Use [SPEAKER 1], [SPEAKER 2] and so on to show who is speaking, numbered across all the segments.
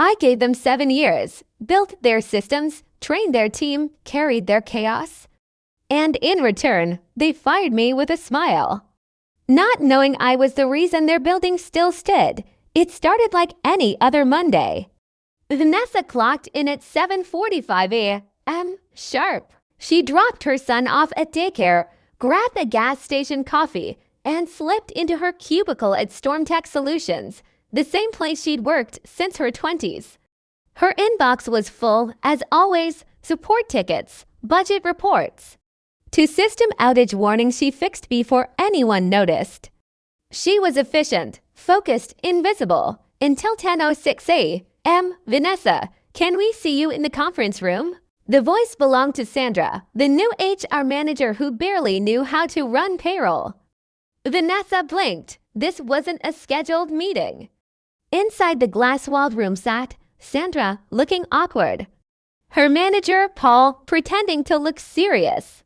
[SPEAKER 1] I gave them 7 years, built their systems, trained their team, carried their chaos. And in return, they fired me with a smile. Not knowing I was the reason their building still stood, it started like any other Monday. Vanessa clocked in at 7:45 a.m. sharp. She dropped her son off at daycare, grabbed a gas station coffee, and slipped into her cubicle at StormTech Solutions, the same place she'd worked since her 20s. Her inbox was full, as always, support tickets, budget reports. To system outage warnings she fixed before anyone noticed. She was efficient, focused, invisible, until 10:06 a.m. Vanessa, can we see you in the conference room? The voice belonged to Sandra, the new HR manager who barely knew how to run payroll. Vanessa blinked. This wasn't a scheduled meeting. Inside the glass-walled room sat Sandra, looking awkward. Her manager, Paul, pretending to look serious.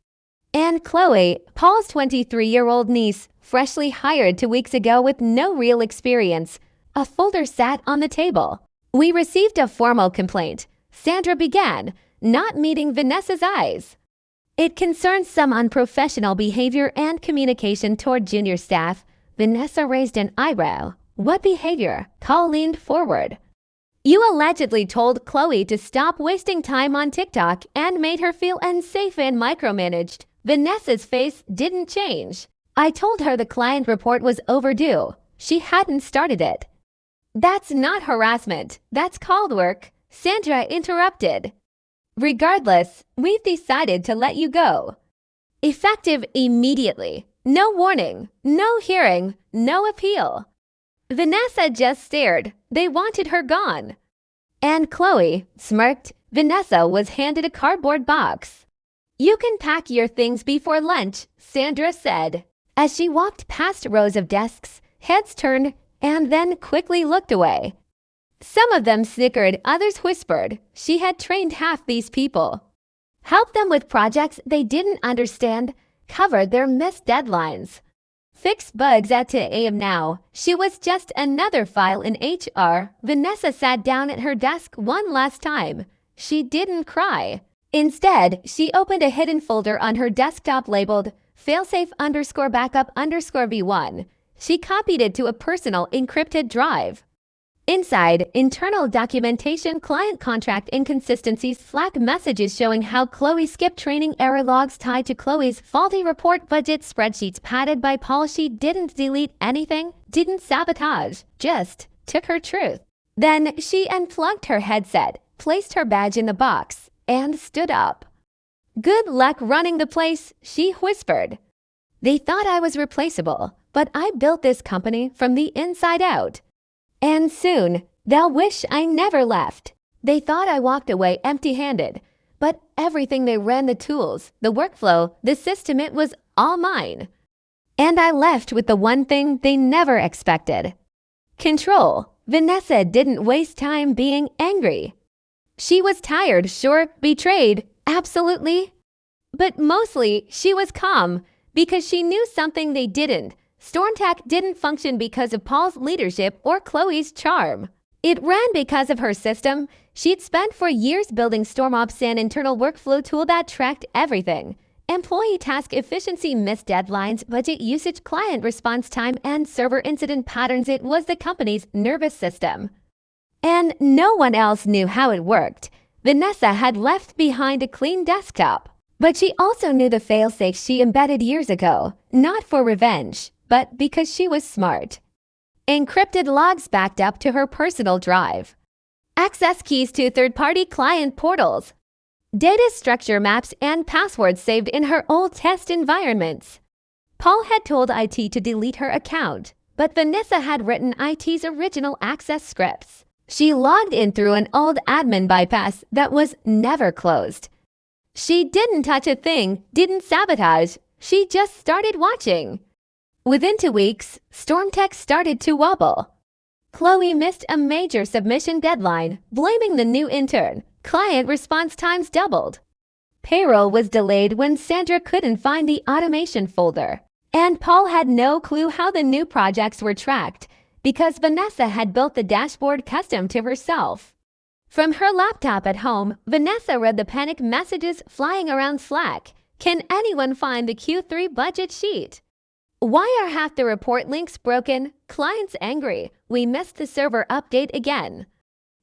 [SPEAKER 1] And Chloe, Paul's 23-year-old niece, freshly hired 2 weeks ago with no real experience. A folder sat on the table. We received a formal complaint. Sandra began, not meeting Vanessa's eyes. It concerns some unprofessional behavior and communication toward junior staff. Vanessa raised an eyebrow. What behavior? Paul leaned forward. You allegedly told Chloe to stop wasting time on TikTok and made her feel unsafe and micromanaged. Vanessa's face didn't change. I told her the client report was overdue. She hadn't started it. That's not harassment. That's called work. Sandra interrupted. Regardless, we've decided to let you go. Effective immediately. No warning, no hearing, no appeal. Vanessa just stared. They wanted her gone. And Chloe smirked. Vanessa was handed a cardboard box. You can pack your things before lunch, Sandra said. As she walked past rows of desks, heads turned, and then quickly looked away. Some of them snickered, others whispered. She had trained half these people. Helped them with projects they didn't understand, covered their missed deadlines. Fixed bugs at 2 a.m. now. She was just another file in HR. Vanessa sat down at her desk one last time. She didn't cry. Instead, she opened a hidden folder on her desktop labeled failsafe_backup_v1. She copied it to a personal encrypted drive. Inside, internal documentation, client contract inconsistencies, Slack messages showing how Chloe skipped training, error logs tied to Chloe's faulty report, budget spreadsheets padded by Paul. She didn't delete anything, didn't sabotage, just took her truth. Then she unplugged her headset, placed her badge in the box, and stood up. Good luck running the place, she whispered. They thought I was replaceable, but I built this company from the inside out. And soon, they'll wish I never left. They thought I walked away empty-handed, but everything they ran, the tools, the workflow, the system, it was all mine. And I left with the one thing they never expected. Control. Vanessa didn't waste time being angry. She was tired, sure, betrayed, absolutely. But mostly, she was calm because she knew something they didn't. StormTech didn't function because of Paul's leadership or Chloe's charm. It ran because of her system. She'd spent for years building StormOps, an internal workflow tool that tracked everything. Employee task efficiency, missed deadlines, budget usage, client response time, and server incident patterns. It was the company's nervous system. And no one else knew how it worked. Vanessa had left behind a clean desktop. But she also knew the failsafe she embedded years ago, not for revenge, but because she was smart. Encrypted logs backed up to her personal drive. Access keys to third-party client portals. Data structure maps and passwords saved in her old test environments. Paul had told IT to delete her account, but Vanessa had written IT's original access scripts. She logged in through an old admin bypass that was never closed. She didn't touch a thing, didn't sabotage. She just started watching. Within 2 weeks, StormTech started to wobble. Chloe missed a major submission deadline, blaming the new intern. Client response times doubled. Payroll was delayed when Sandra couldn't find the automation folder. And Paul had no clue how the new projects were tracked because Vanessa had built the dashboard custom to herself. From her laptop at home, Vanessa read the panic messages flying around Slack. Can anyone find the Q3 budget sheet? Why are half the report links broken? Clients angry. We missed the server update again.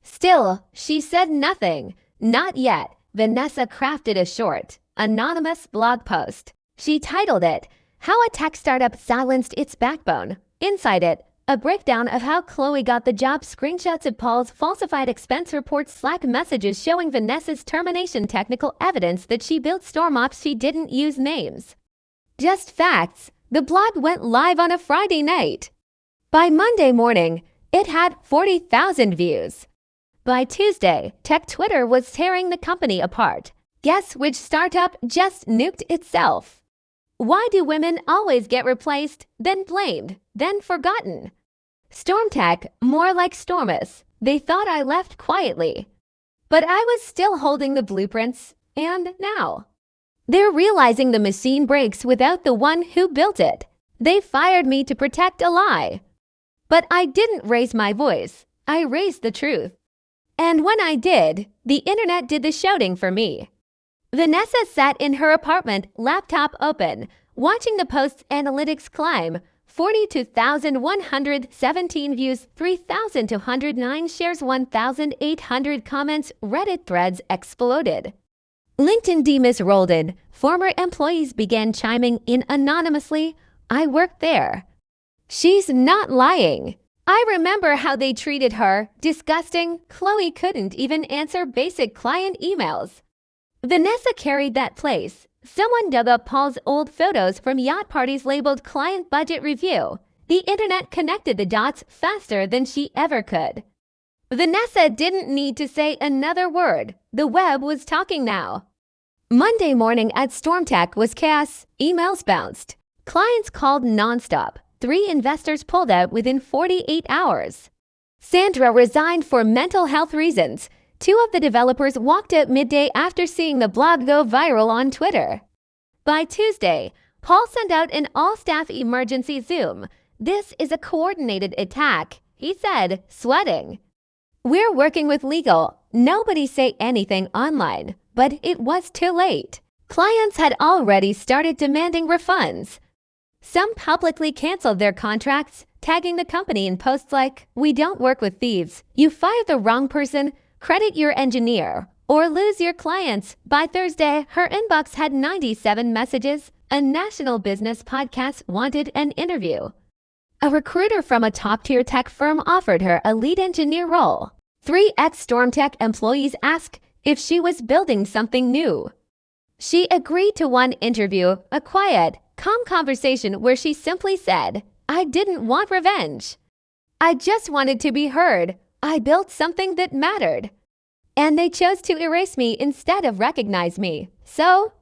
[SPEAKER 1] Still, she said nothing. Not yet. Vanessa crafted a short, anonymous blog post. She titled it, How a Tech Startup Silenced Its Backbone. Inside it, a breakdown of how Chloe got the job, screenshots of Paul's falsified expense reports, Slack messages showing Vanessa's termination, technical evidence that she built storm ops, she didn't use names. Just facts. The blog went live on a Friday night. By Monday morning, it had 40,000 views. By Tuesday, tech Twitter was tearing the company apart. Guess which startup just nuked itself? Why do women always get replaced, then blamed, then forgotten? StormTech, more like Stormus. They thought I left quietly. But I was still holding the blueprints, and now they're realizing the machine breaks without the one who built it. They fired me to protect a lie. But I didn't raise my voice. I raised the truth. And when I did, the internet did the shouting for me. Vanessa sat in her apartment, laptop open, watching the post's analytics climb. 42,117 views, 3,209 shares, 1,800 comments, Reddit threads exploded. LinkedIn DMs rolled in. Former employees began chiming in anonymously. I worked there. She's not lying. I remember how they treated her. Disgusting. Chloe couldn't even answer basic client emails. Vanessa carried that place. Someone dug up Paul's old photos from yacht parties labeled Client Budget Review. The internet connected the dots faster than she ever could. Vanessa didn't need to say another word. The web was talking now. Monday morning at StormTech was chaos. Emails bounced. Clients called nonstop. 3 investors pulled out within 48 hours. Sandra resigned for mental health reasons. 2 of the developers walked out midday after seeing the blog go viral on Twitter. By Tuesday, Paul sent out an all-staff emergency Zoom. This is a coordinated attack, he said, sweating. We're working with legal. Nobody say anything online, but it was too late. Clients had already started demanding refunds. Some publicly canceled their contracts, tagging the company in posts like, "We don't work with thieves. You fired the wrong person. Credit your engineer, or lose your clients." By Thursday, her inbox had 97 messages. A national business podcast wanted an interview. A recruiter from a top-tier tech firm offered her a lead engineer role. 3 ex-StormTech employees asked if she was building something new. She agreed to one interview, a quiet, calm conversation where she simply said, "I didn't want revenge. I just wanted to be heard. I built something that mattered. And they chose to erase me instead of recognize me. So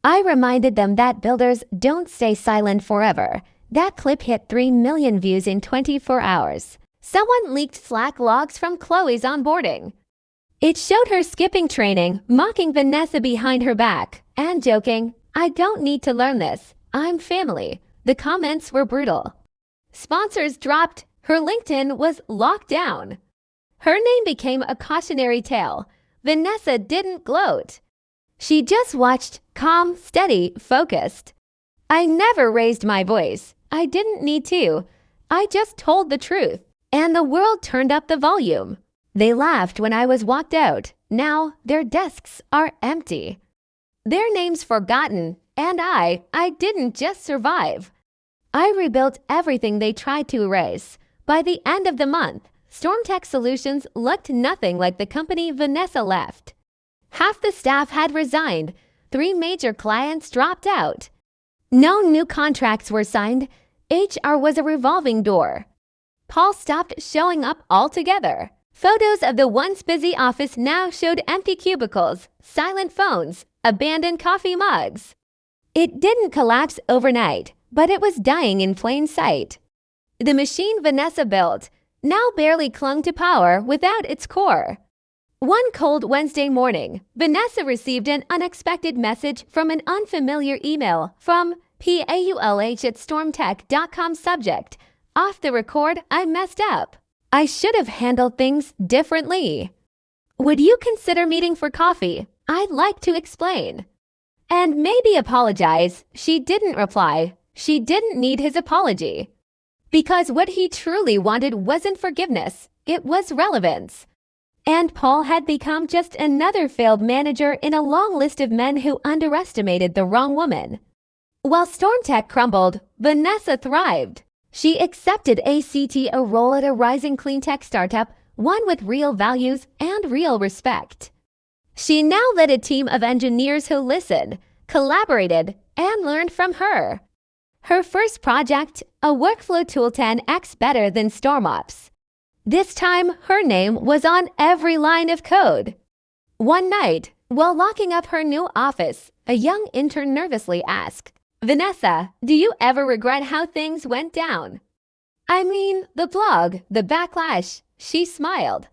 [SPEAKER 1] I reminded them that builders don't stay silent forever." That clip hit 3 million views in 24 hours. Someone leaked Slack logs from Chloe's onboarding. It showed her skipping training, mocking Vanessa behind her back, and joking, "I don't need to learn this. I'm family." The comments were brutal. Sponsors dropped. Her LinkedIn was locked down. Her name became a cautionary tale. Vanessa didn't gloat. She just watched, calm, steady, focused. "I never raised my voice. I didn't need to. I just told the truth. And the world turned up the volume. They laughed when I was walked out. Now their desks are empty. Their names forgotten. And I didn't just survive. I rebuilt everything they tried to erase. By the end of the month, StormTech Solutions looked nothing like the company Vanessa left. Half the staff had resigned. 3 major clients dropped out. No new contracts were signed. HR was a revolving door. Paul stopped showing up altogether. Photos of the once busy office now showed empty cubicles, silent phones, abandoned coffee mugs. It didn't collapse overnight, but it was dying in plain sight. The machine Vanessa built now barely clung to power without its core. One cold Wednesday morning, Vanessa received an unexpected message from an unfamiliar email from paulh@stormtech.com. Subject: "Off the record, I messed up. I should have handled things differently." Would you consider meeting for coffee? I'd like to explain. And maybe apologize. She didn't reply. She didn't need his apology. Because what he truly wanted wasn't forgiveness, it was relevance. And Paul had become just another failed manager in a long list of men who underestimated the wrong woman. While StormTech crumbled, Vanessa thrived. She accepted a role at a rising clean tech startup, one with real values and real respect. She now led a team of engineers who listened, collaborated, and learned from her. Her first project, a workflow tool 10x better than StormOps. This time, her name was on every line of code. One night, while locking up her new office, a young intern nervously asked, "Vanessa, do you ever regret how things went down?" "I mean, the blog, the backlash," she smiled.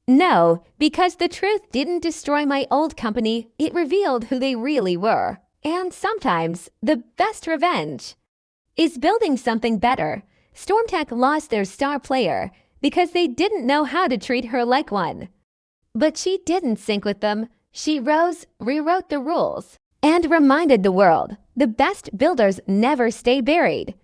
[SPEAKER 1] "No, because the truth didn't destroy my old company, it revealed who they really were. And sometimes, the best revenge is building something better." StormTech lost their star player because they didn't know how to treat her like one. But she didn't sync with them. She rose, rewrote the rules, and reminded the world, the best builders never stay buried.